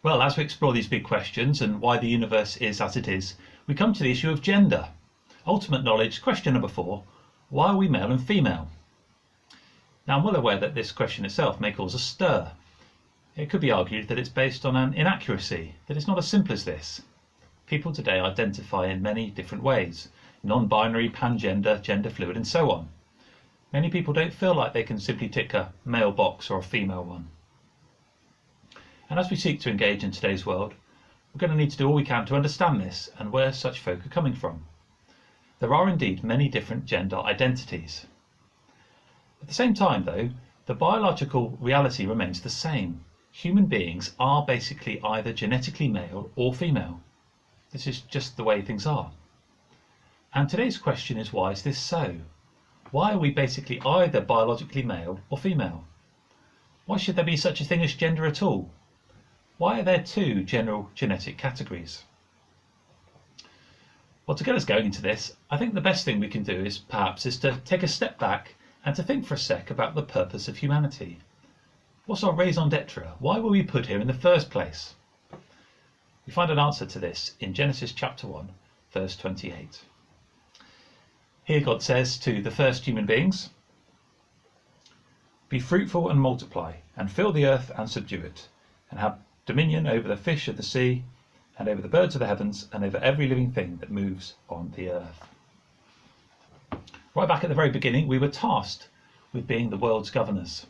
Well, as we explore these big questions and why the universe is as it is, we come to the issue of gender. Ultimate knowledge, question number 4, why are we male and female? Now, I'm well aware that this question itself may cause a stir. It could be argued that it's based on an inaccuracy, that it's not as simple as this. People today identify in many different ways, non-binary, pangender, gender fluid, and so on. Many people don't feel like they can simply tick a male box or a female one. And as we seek to engage in today's world, we're going to need to do all we can to understand this and where such folk are coming from. There are indeed many different gender identities. At the same time, though, the biological reality remains the same. Human beings are basically either genetically male or female. This is just the way things are. And today's question is, why is this so? Why are we basically either biologically male or female? Why should there be such a thing as gender at all? Why are there 2 general genetic categories? Well, to get us going into this, I think the best thing we can do is to take a step back and to think for a sec about the purpose of humanity. What's our raison d'etre? Why were we put here in the first place? We find an answer to this in Genesis chapter 1, verse 28. Here God says to the first human beings, "Be fruitful and multiply, and fill the earth and subdue it, and have dominion over the fish of the sea, and over the birds of the heavens, and over every living thing that moves on the earth." Right back at the very beginning, we were tasked with being the world's governors.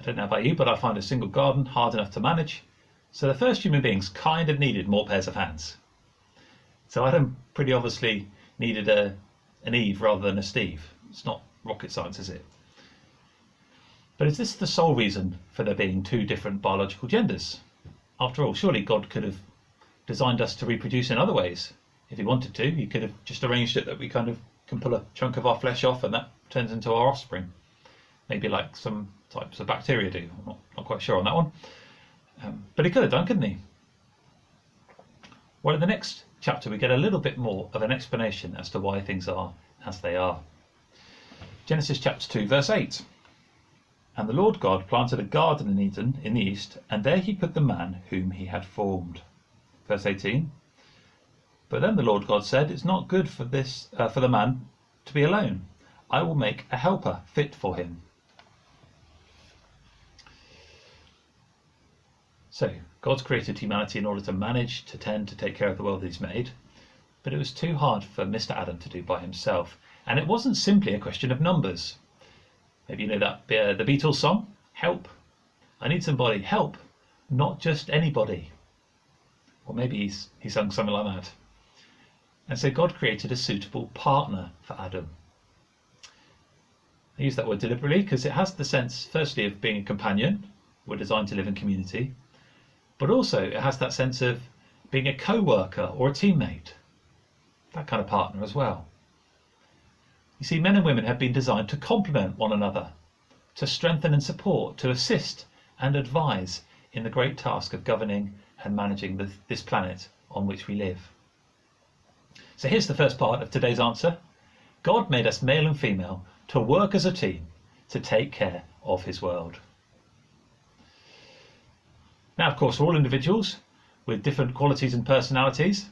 I don't know about you, but I find a single garden hard enough to manage, so the first human beings kind of needed more pairs of hands. So Adam pretty obviously needed an Eve rather than a Steve. It's not rocket science, is it? But is this the sole reason for there being 2 different biological genders? After all, surely God could have designed us to reproduce in other ways. If he wanted to, he could have just arranged it that we kind of can pull a chunk of our flesh off and that turns into our offspring. Maybe like some types of bacteria do. I'm not quite sure on that one. But he could have done, couldn't he? Well, in the next chapter, we get a little bit more of an explanation as to why things are as they are. Genesis chapter 2, verse 8. "And the Lord God planted a garden in Eden in the east, and there he put the man whom he had formed." Verse 18. "But then the Lord God said, it's not good for the man to be alone. I will make a helper fit for him." So, God's created humanity in order to manage, to tend, to take care of the world that he's made. But it was too hard for Mr. Adam to do by himself. And it wasn't simply a question of numbers. Maybe you know that the Beatles song, "Help. I need somebody. Help. Not just anybody." Or maybe he sung something like that. And so God created a suitable partner for Adam. I use that word deliberately because it has the sense, firstly, of being a companion. We're designed to live in community. But also it has that sense of being a co-worker or a teammate. That kind of partner as well. You see, men and women have been designed to complement one another, to strengthen and support, to assist and advise in the great task of governing and managing this planet on which we live. So here's the first part of today's answer. God made us male and female to work as a team to take care of his world. Now, of course, we're all individuals with different qualities and personalities.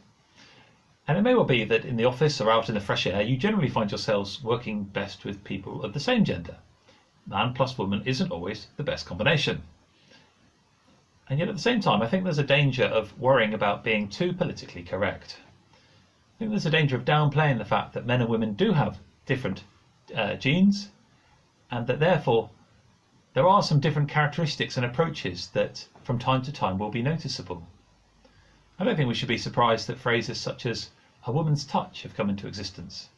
And it may well be that in the office or out in the fresh air, you generally find yourselves working best with people of the same gender. Man plus woman isn't always the best combination. And yet at the same time, I think there's a danger of worrying about being too politically correct. I think there's a danger of downplaying the fact that men and women do have different genes, and that therefore there are some different characteristics and approaches that from time to time will be noticeable. I don't think we should be surprised that phrases such as "a woman's touch" have come into existence.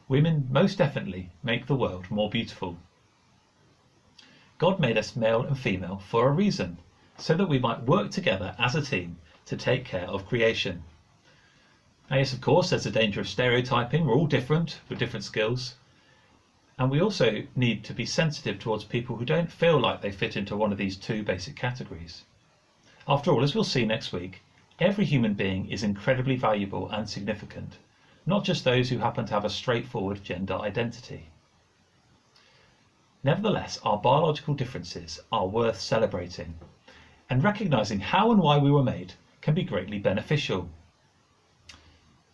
Women most definitely make the world more beautiful. God made us male and female for a reason, so that we might work together as a team to take care of creation. Now, yes, of course, there's a danger of stereotyping. We're all different with different skills. And we also need to be sensitive towards people who don't feel like they fit into one of these 2 basic categories. After all, as we'll see next week, every human being is incredibly valuable and significant, not just those who happen to have a straightforward gender identity. Nevertheless, our biological differences are worth celebrating, and recognising how and why we were made can be greatly beneficial.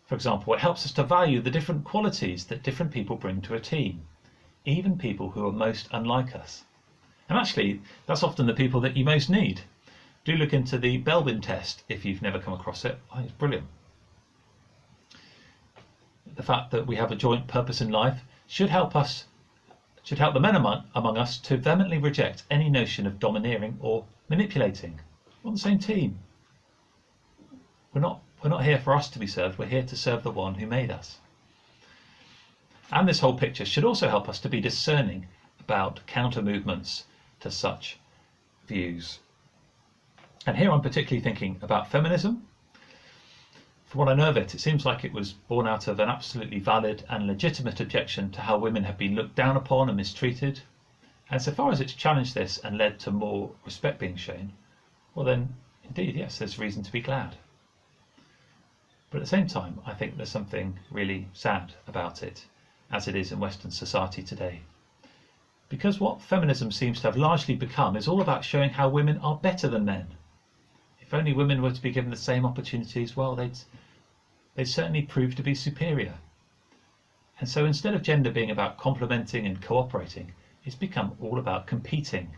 For example, it helps us to value the different qualities that different people bring to a team, even people who are most unlike us. And actually, that's often the people that you most need. Do look into the Belbin test if you've never come across it. I think it's brilliant. The fact that we have a joint purpose in life should help the men among us to vehemently reject any notion of domineering or manipulating. We're on the same team. We're not here for us to be served, we're here to serve the one who made us. And this whole picture should also help us to be discerning about counter movements to such views. And here I'm particularly thinking about feminism. From what I know of it, it seems like it was born out of an absolutely valid and legitimate objection to how women have been looked down upon and mistreated. And so far as it's challenged this and led to more respect being shown, well then, indeed, yes, there's reason to be glad. But at the same time, I think there's something really sad about it, as it is in Western society today. Because what feminism seems to have largely become is all about showing how women are better than men. If only women were to be given the same opportunities, well, they'd certainly prove to be superior. And so instead of gender being about complementing and cooperating, it's become all about competing.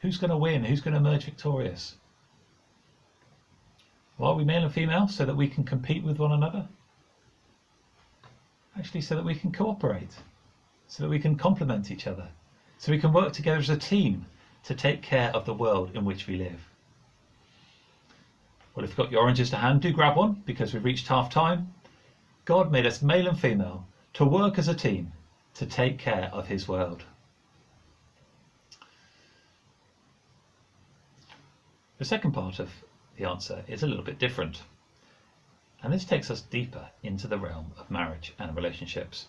Who's going to win? Who's going to emerge victorious? Well, are we male and female so that we can compete with one another? Actually, so that we can cooperate, so that we can complement each other, so we can work together as a team to take care of the world in which we live. Well, if you've got your oranges to hand, do grab one, because we've reached half time. God made us male and female to work as a team to take care of his world. The second part of the answer is a little bit different. And this takes us deeper into the realm of marriage and relationships.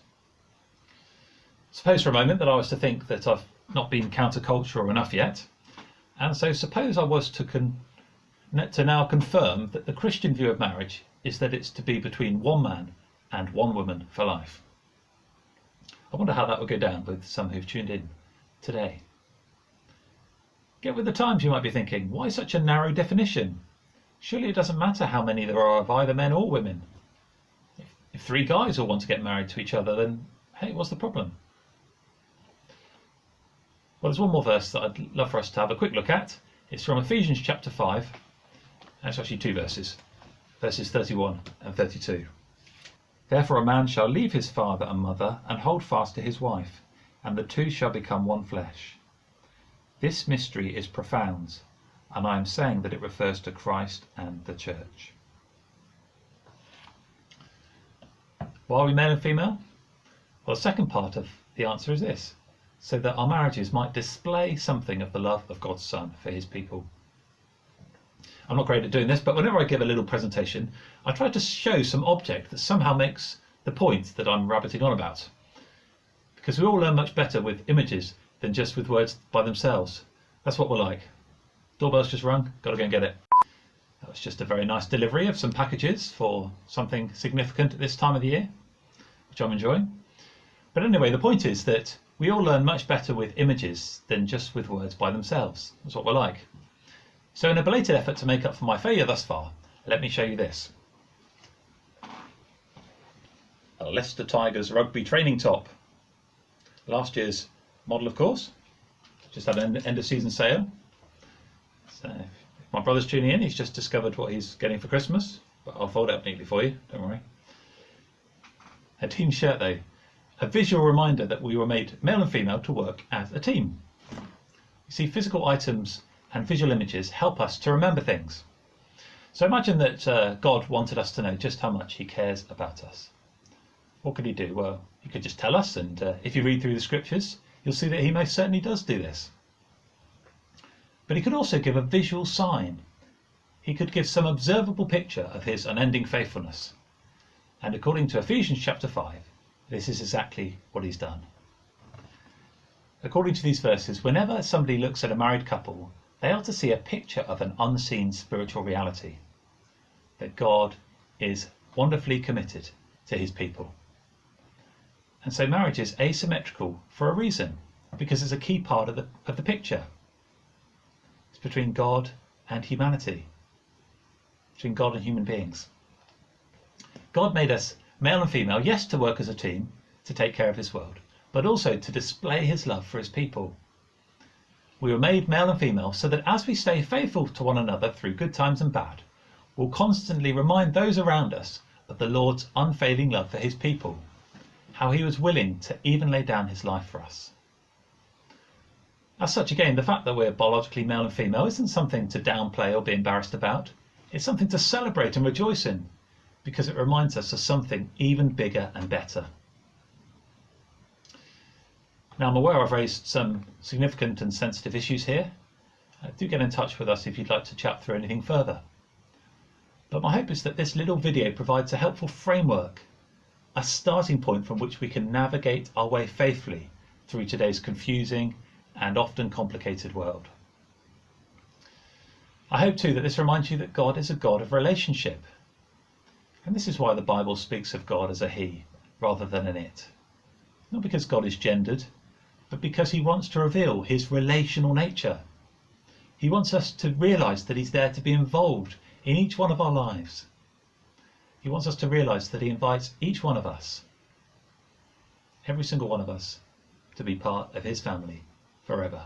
Suppose for a moment that I was to think that I've not been countercultural enough yet. And so suppose I was to now confirm that the Christian view of marriage is that it's to be between one man and one woman for life. I wonder how that would go down with some who've tuned in today. Get with the times, you might be thinking. Why such a narrow definition? Surely it doesn't matter how many there are of either men or women. If three guys all want to get married to each other, then hey, what's the problem? Well, there's one more verse that I'd love for us to have a quick look at. It's from Ephesians chapter 5. It's actually two verses, verses 31 and 32. Therefore a man shall leave his father and mother and hold fast to his wife, and the two shall become one flesh. This mystery is profound, and I am saying that it refers to Christ and the church. Why are we male and female? Well, the second part of the answer is this: so that our marriages might display something of the love of God's Son for his people. I'm not great at doing this, but whenever I give a little presentation, I try to show some object that somehow makes the point that I'm rabbiting on about. Because we all learn much better with images than just with words by themselves. That's what we're like. Doorbell's just rung, got to go and get it. That was just a very nice delivery of some packages for something significant at this time of the year, which I'm enjoying. But anyway, the point is that we all learn much better with images than just with words by themselves. That's what we're like. So in a belated effort to make up for my failure thus far, let me show you this. A Leicester Tigers rugby training top. Last year's model, of course. Just had an end of season sale. So if my brother's tuning in, he's just discovered what he's getting for Christmas. But I'll fold it up neatly for you, don't worry. A team shirt though. A visual reminder that we were made male and female to work as a team. You see, physical items and visual images help us to remember things. So imagine that God wanted us to know just how much he cares about us. What could he do? Well, he could just tell us, and if you read through the scriptures, you'll see that he most certainly does do this. But he could also give a visual sign. He could give some observable picture of his unending faithfulness. And according to Ephesians chapter 5, this is exactly what he's done. According to these verses, whenever somebody looks at a married couple, they are to see a picture of an unseen spiritual reality, that God is wonderfully committed to his people. And so marriage is asymmetrical for a reason, because it's a key part of the picture. It's between God and humanity, between God and human beings. God made us male and female, yes, to work as a team, to take care of his world, but also to display his love for his people. We were made male and female so that as we stay faithful to one another through good times and bad, we'll constantly remind those around us of the Lord's unfailing love for his people, how he was willing to even lay down his life for us. As such, again, the fact that we're biologically male and female isn't something to downplay or be embarrassed about. It's something to celebrate and rejoice in, because it reminds us of something even bigger and better. Now, I'm aware I've raised some significant and sensitive issues here. Do get in touch with us if you'd like to chat through anything further. But my hope is that this little video provides a helpful framework, a starting point from which we can navigate our way faithfully through today's confusing and often complicated world. I hope too that this reminds you that God is a God of relationship. And this is why the Bible speaks of God as a he rather than an it. Not because God is gendered, but because he wants to reveal his relational nature. He wants us to realise that he's there to be involved in each one of our lives. He wants us to realise that he invites each one of us, every single one of us, to be part of his family forever.